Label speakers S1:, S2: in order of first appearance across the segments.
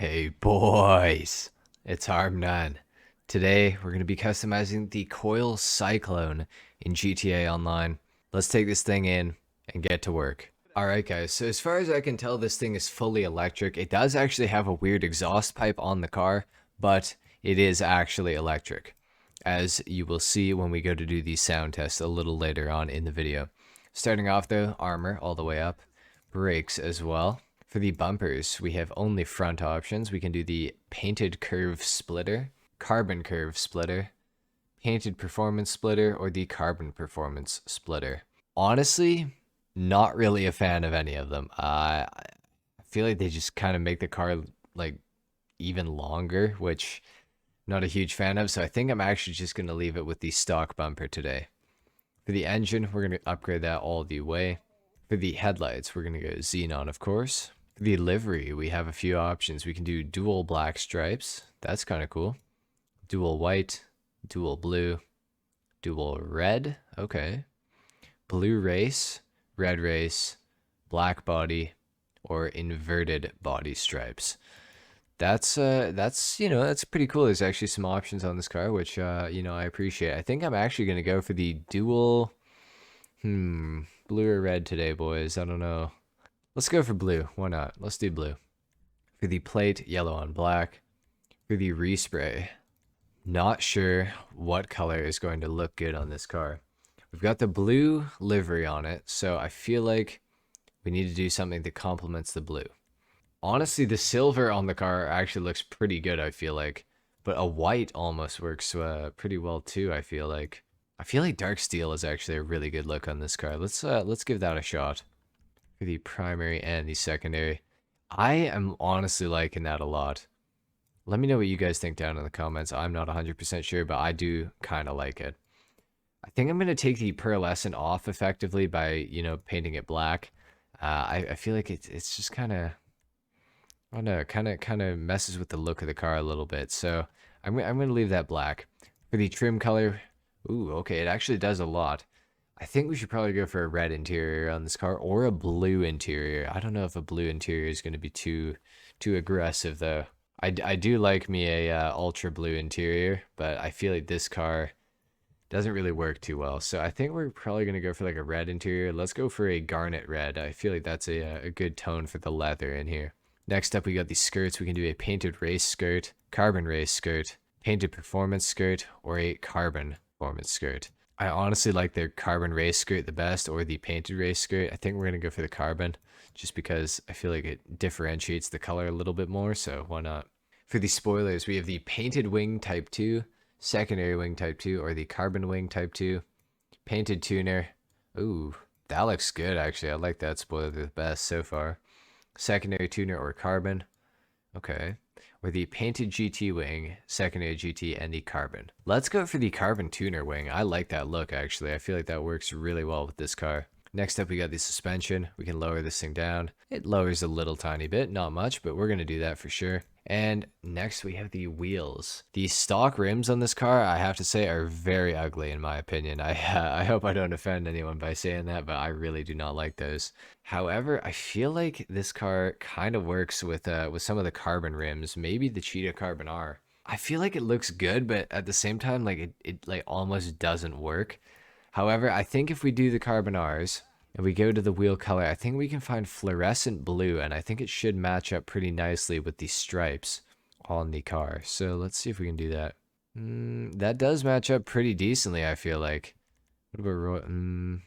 S1: Hey boys, it's HarmNone. Today we're going to be customizing the Coil Cyclone in GTA Online. Let's take this thing in and get to work. Alright guys, so as far as I can tell this thing is fully electric. It does actually have a weird exhaust pipe on the car, but it is actually electric. As you will see when we go to do the sound test a little later on in the video. Starting off though, armor all the way up, brakes as well. For the bumpers, we have only front options. We can do the painted curve splitter, carbon curve splitter, painted performance splitter, or the carbon performance splitter. Honestly, not really a fan of any of them. I feel like they just kind of make the car like even longer, which I'm not a huge fan of. So I think I'm actually just going to leave it with the stock bumper today. For the engine, we're going to upgrade that all the way. For the headlights, we're going to go xenon, of course. For the livery, we have a few options. We can do dual black stripes. That's kind of cool. Dual white, dual blue, dual red. Okay. Blue race, red race, black body, or inverted body stripes. That's that's pretty cool. There's actually some options on this car, which I appreciate. I think I'm actually gonna go for the dual blue or red today, boys. I don't know. Let's go for blue. Why not? Let's do blue. For the plate, yellow on black. For the respray, not sure what color is going to look good on this car. We've got the blue livery on it, so I feel like we need to do something that complements the blue. Honestly, the silver on the car actually looks pretty good, I feel like. But a white almost works pretty well too, I feel like. I feel like dark steel is actually a really good look on this car. Let's give that a shot. For the primary and the secondary, I am honestly liking that a lot. Let me know what you guys think down in the comments. I'm not 100% sure, but I do kind of like it. I think I'm going to take the pearlescent off effectively by, painting it black. I feel like it's just kind of, I don't know, kind of messes with the look of the car a little bit. So I'm going to leave that black. For the trim color, ooh, okay, it actually does a lot. I think we should probably go for a red interior on this car or a blue interior. I don't know if a blue interior is going to be too aggressive though. I do like me a ultra blue interior, but I feel like this car doesn't really work too well. So I think we're probably going to go for like a red interior. Let's go for a garnet red. I feel like that's a good tone for the leather in here. Next up, we got the skirts. We can do a painted race skirt, carbon race skirt, painted performance skirt, or a carbon performance skirt. I honestly like their carbon race skirt the best, or the painted race skirt. I think we're going to go for the carbon just because I feel like it differentiates the color a little bit more, so why not? For the spoilers, we have the painted wing type 2, secondary wing type 2, or the carbon wing type 2, painted tuner. Ooh, that looks good actually. I like that spoiler the best so far. Secondary tuner or carbon. Okay. Or the painted GT wing, secondary GT, and the carbon. Let's go for the carbon tuner wing. I like that look actually. I feel like that works really well with this car. Next up, we got the suspension. We can lower this thing down. It lowers a little tiny bit, not much, but we're going to do that for sure. And next, we have the wheels. The stock rims on this car, I have to say, are very ugly in my opinion. I hope I don't offend anyone by saying that, but I really do not like those. However, I feel like this car kind of works with some of the carbon rims, maybe the Cheetah Carbon R. I feel like it looks good, but at the same time, like it like almost doesn't work. However, I think if we do the carbon R's and we go to the wheel color, I think we can find fluorescent blue, and I think it should match up pretty nicely with the stripes on the car. So let's see if we can do that. That does match up pretty decently, I feel like. What about,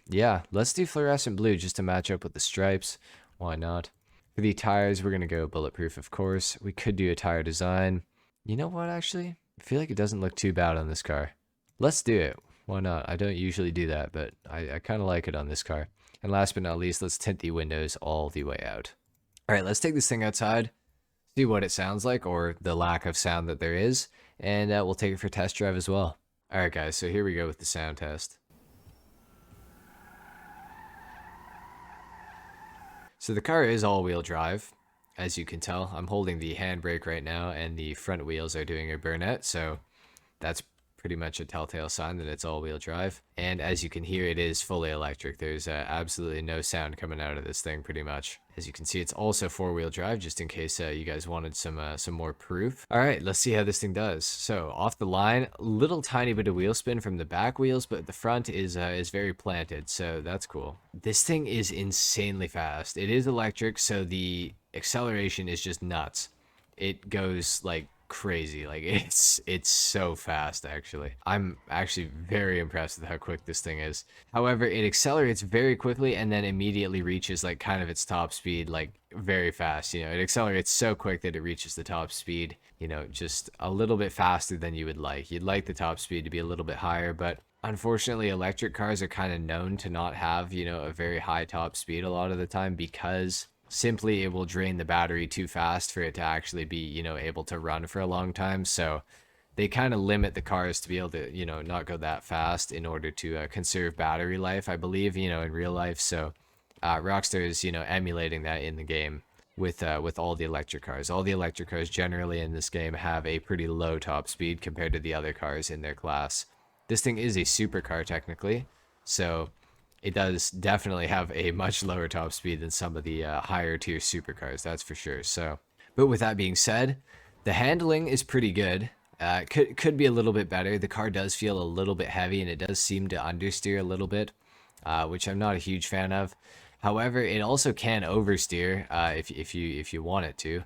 S1: yeah, let's do fluorescent blue just to match up with the stripes. Why not? For the tires, we're going to go bulletproof, of course. We could do a tire design. You know what, actually? I feel like it doesn't look too bad on this car. Let's do it. Why not? I don't usually do that, but I kind of like it on this car. And last but not least, let's tint the windows all the way out. All right, let's take this thing outside, see what it sounds like, or the lack of sound that there is, and we'll take it for test drive as well. All right, guys, so here we go with the sound test. So the car is all-wheel drive, as you can tell. I'm holding the handbrake right now, and the front wheels are doing a burnout, so that's pretty much a telltale sign that it's all-wheel drive. And as you can hear, it is fully electric. There's absolutely no sound coming out of this thing, pretty much. As you can see, it's also four-wheel drive, just in case you guys wanted some more proof. All right, let's see how this thing does. So off the line, little tiny bit of wheel spin from the back wheels, but the front is very planted, so that's cool. This thing is insanely fast. It is electric, so the acceleration is just nuts. It goes like crazy. Like it's so fast. Actually, I'm actually very impressed with how quick this thing is. However, it accelerates very quickly and then immediately reaches like kind of its top speed like very fast. You know, it accelerates so quick that it reaches the top speed, you know, just a little bit faster than you would like. You'd like the top speed to be a little bit higher, but unfortunately electric cars are kind of known to not have, you know, a very high top speed a lot of the time, because simply it will drain the battery too fast for it to actually be, you know, able to run for a long time. So they kind of limit the cars to be able to, you know, not go that fast in order to conserve battery life, I believe, you know, in real life. So Rockstar is, you know, emulating that in the game with all the electric cars. All the electric cars generally in this game have a pretty low top speed compared to the other cars in their class. This thing is a supercar technically, so it does definitely have a much lower top speed than some of the higher tier supercars, that's for sure. So, but with that being said, the handling is pretty good. Could be a little bit better. The car does feel a little bit heavy, and it does seem to understeer a little bit, which I'm not a huge fan of. However, it also can oversteer if you want it to.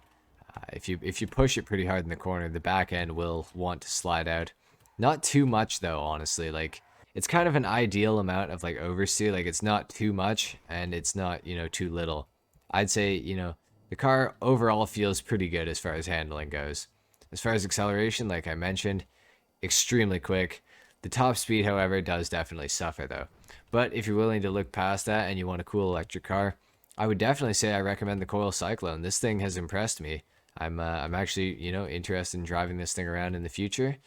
S1: If you push it pretty hard in the corner, the back end will want to slide out. Not too much though, honestly. Like, it's kind of an ideal amount of like oversteer. Like, it's not too much and it's not, you know, too little. I'd say, you know, the car overall feels pretty good as far as handling goes. As far as acceleration, like I mentioned, extremely quick. The top speed, however, does definitely suffer though. But if you're willing to look past that and you want a cool electric car, I would definitely say I recommend the Coil Cyclone. This thing has impressed me. I'm actually, you know, interested in driving this thing around in the future,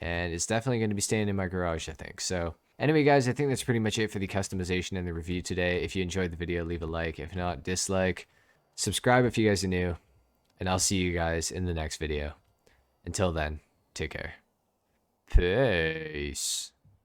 S1: and it's definitely going to be staying in my garage, I think. So anyway, guys, I think that's pretty much it for the customization and the review today. If you enjoyed the video, leave a like. If not, dislike. Subscribe if you guys are new, and I'll see you guys in the next video. Until then, take care. Peace.